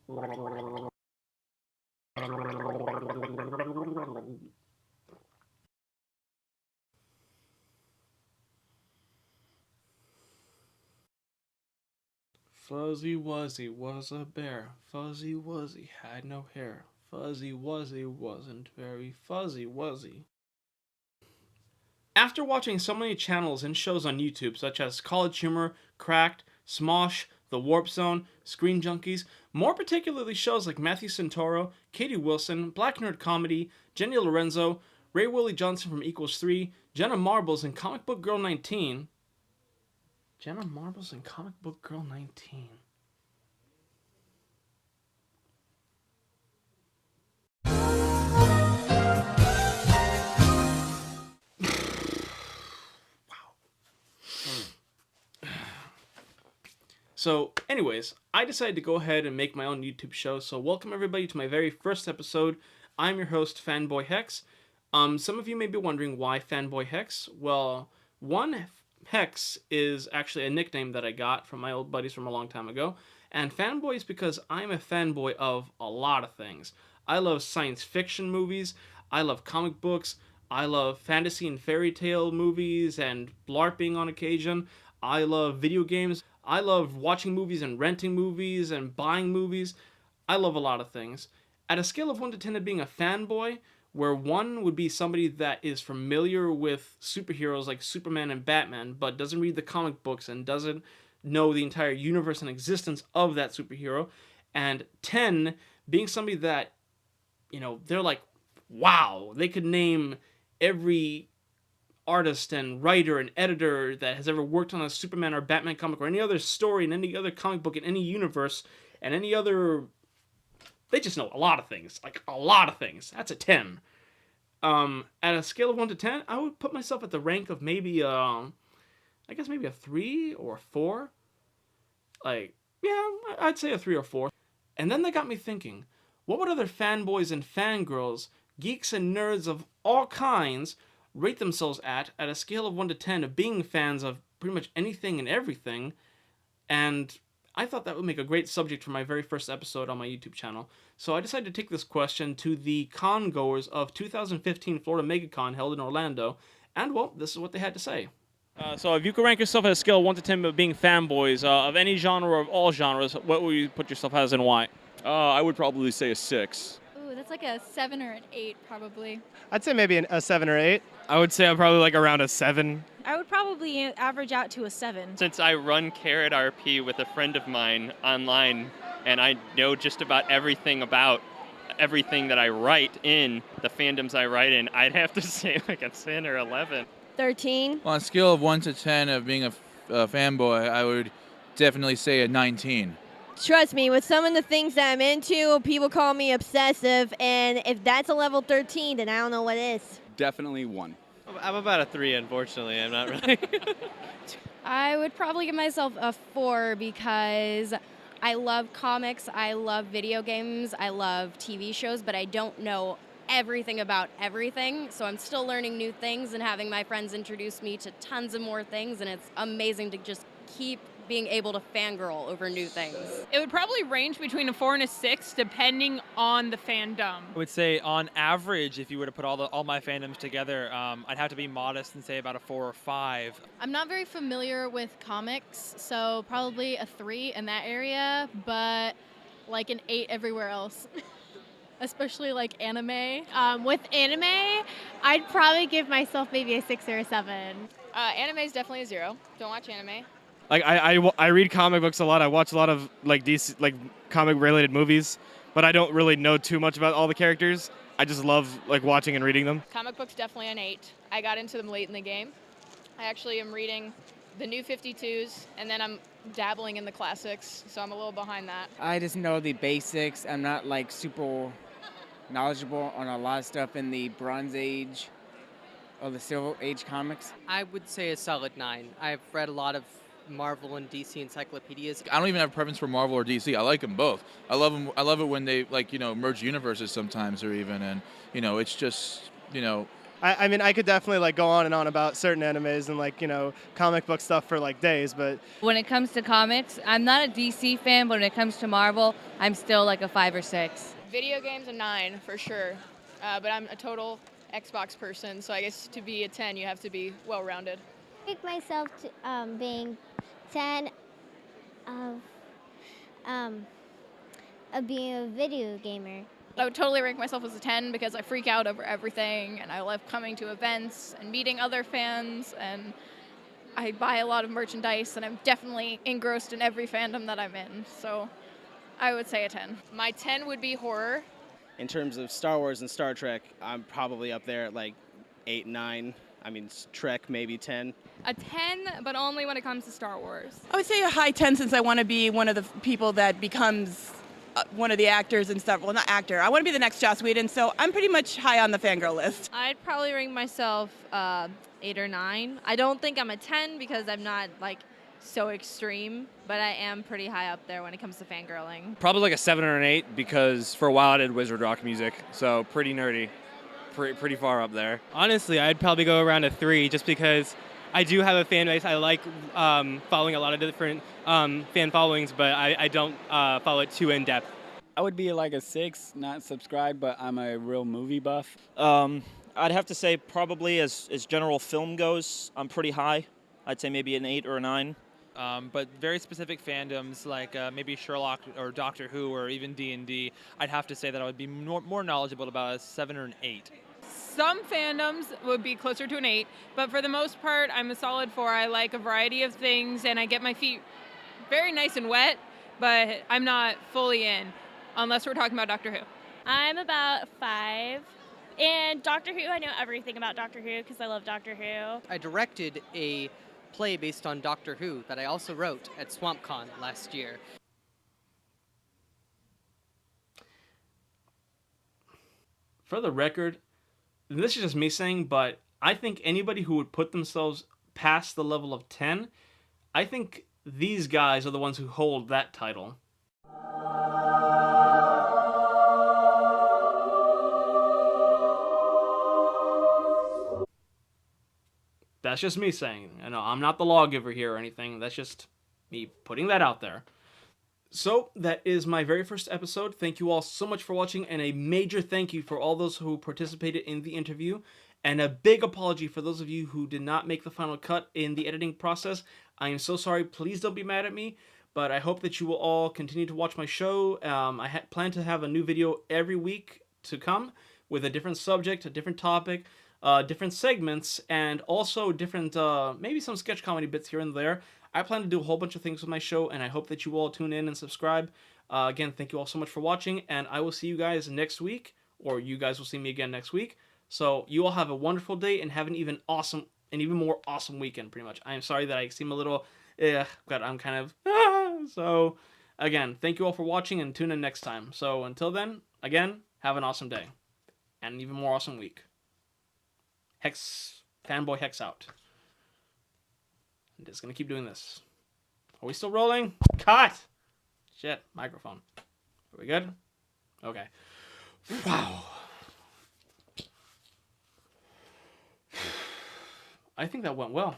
Fuzzy Wuzzy was a bear. Fuzzy Wuzzy had no hair. Fuzzy Wuzzy wasn't very fuzzy, was he? After watching so many channels and shows on YouTube, such as College Humor, Cracked, Smosh, The Warp Zone, Screen Junkies, more particularly shows like Matthew Santoro, Katie Wilson, Black Nerd Comedy, Jenny Lorenzo, Ray Willie Johnson from Equals 3, Jenna Marbles, and Comic Book Girl 19. Jenna Marbles and Comic Book Girl 19. So, anyways, I decided to go ahead and make my own YouTube show. So, welcome everybody to my very first episode. I'm your host, Fanboy Hex. Some of you may be wondering why Fanboy Hex. Well, one, Hex is actually a nickname that I got from my old buddies from a long time ago. And Fanboy is because I'm a fanboy of a lot of things. I love science fiction movies. I love comic books. I love fantasy and fairy tale movies and LARPing on occasion. I love video games. I love watching movies and renting movies and buying movies. I love a lot of things. At a scale of 1 to 10 of being a fanboy, where 1 would be somebody that is familiar with superheroes like Superman and Batman, but doesn't read the comic books and doesn't know the entire universe and existence of that superhero, and 10 being somebody that, you know, they're like, wow, they could name every artist and writer and editor that has ever worked on a Superman or Batman comic or any other story in any other comic book in any universe and any other... They just know a lot of things. Like, a lot of things. That's a 10. At a scale of 1 to 10, I would put myself at the rank of maybe, I guess maybe a 3 or 4. Like, yeah, I'd say a 3 or 4. And then they got me thinking, what would other fanboys and fangirls, geeks and nerds of all kinds, rate themselves at a scale of 1 to 10 of being fans of pretty much anything and everything? And I thought that would make a great subject for my very first episode on my YouTube channel. So I decided to take this question to the con goers of 2015 Florida MegaCon held in Orlando, and well, this is what they had to say. So if you could rank yourself at a scale of 1 to 10 of being fanboys of any genre or of all genres, what would you put yourself as and why? I would probably say a 6. Ooh, that's like a 7 or an 8 probably. I'd say maybe a 7 or 8. I would say I'm probably like around a 7. I would probably average out to a 7. Since I run Carrot RP with a friend of mine online, and I know just about everything that I write in the fandoms I write in, I'd have to say like a 10 or 11. 13. On a scale of 1 to 10 of being a fanboy, I would definitely say a 19. Trust me, with some of the things that I'm into, people call me obsessive, and if that's a level 13, then I don't know what is. Definitely 1. I'm about a 3, unfortunately. I'm not really. I would probably give myself a 4 because I love comics, I love video games, I love TV shows, but I don't know everything about everything. So I'm still learning new things and having my friends introduce me to tons of more things, and it's amazing to just keep being able to fangirl over new things. It would probably range between a 4 and a 6, depending on the fandom. I would say, on average, if you were to put all my fandoms together, I'd have to be modest and say about a 4 or 5. I'm not very familiar with comics, so probably a 3 in that area, but like an 8 everywhere else. Especially like anime. With anime, I'd probably give myself maybe a 6 or a 7. Anime is definitely a 0. Don't watch anime. Like I read comic books a lot. I watch a lot of like DC, like comic related movies, but I don't really know too much about all the characters. I just love like watching and reading them. Comic books definitely an 8. I got into them late in the game. I actually am reading the new 52s, and then I'm dabbling in the classics, so I'm a little behind that. I just know the basics. I'm not like super knowledgeable on a lot of stuff in the Bronze Age or the Silver Age comics. I would say a solid 9. I've read a lot of Marvel and DC encyclopedias. I don't even have a preference for Marvel or DC. I like them both. I love them. I love it when they, like, you know, merge universes sometimes, or even, and, you know, it's just, you know, I mean, I could definitely like go on and on about certain animes and like, comic book stuff for like days, but When it comes to comics, I'm not a DC fan, but when it comes to Marvel, I'm still like a 5 or 6. Video games, a 9 for sure. But I'm a total Xbox person, so I guess to be a 10, you have to be well-rounded. I think myself to, being 10 of, of being a video gamer. I would totally rank myself as a 10 because I freak out over everything and I love coming to events and meeting other fans, and I buy a lot of merchandise and I'm definitely engrossed in every fandom that I'm in. So I would say a 10. My 10 would be horror. In terms of Star Wars and Star Trek, I'm probably up there at like 8, 9. I mean, Trek maybe 10. A 10, but only when it comes to Star Wars. I would say a high 10 since I want to be one of the people that becomes one of the actors and stuff. Well, not actor. I want to be the next Joss Whedon, so I'm pretty much high on the fangirl list. I'd probably rank myself 8 or 9. I don't think I'm a 10 because I'm not like so extreme, but I am pretty high up there when it comes to fangirling. Probably like a 7 or an 8 because for a while I did wizard rock music, so pretty nerdy, pretty far up there. Honestly, I'd probably go around a 3 just because I do have a fan base. I like following a lot of different fan followings, but I don't follow it too in depth. I would be like a 6, not subscribed, but I'm a real movie buff. I'd have to say probably as general film goes, I'm pretty high. I'd say maybe an 8 or a 9. But very specific fandoms like maybe Sherlock or Doctor Who or even D&D, I'd have to say that I would be more knowledgeable about a 7 or an 8. Some fandoms would be closer to an 8, but for the most part, I'm a solid 4. I like a variety of things, and I get my feet very nice and wet, but I'm not fully in, unless we're talking about Doctor Who. I'm about 5. And Doctor Who, I know everything about Doctor Who because I love Doctor Who. I directed a play based on Doctor Who that I also wrote at SwampCon last year. For the record, this is just me saying, but I think anybody who would put themselves past the level of 10, I think these guys are the ones who hold that title. That's just me saying. I know I'm not the lawgiver here or anything. That's just me putting that out there. So, that is my very first episode. Thank you all so much for watching, and a major thank you for all those who participated in the interview, and a big apology for those of you who did not make the final cut in the editing process. I am so sorry. Please don't be mad at me, but I hope that you will all continue to watch my show. I plan to have a new video every week to come with a different subject, a different topic, different segments, and also different, maybe some sketch comedy bits here and there. I plan to do a whole bunch of things with my show, and I hope that you all tune in and subscribe. Again, thank you all so much for watching, and I will see you guys next week, or you guys will see me again next week. So you all have a wonderful day and have an even more awesome weekend, pretty much. I am sorry that I seem a little, but I'm kind of, so again, thank you all for watching, and tune in next time. So until then, again, have an awesome day, and an even more awesome week. Fanboy Hex out. I'm just gonna keep doing this. Are we still rolling? Cut! Shit, microphone. Are we good? Okay. Wow. I think that went well.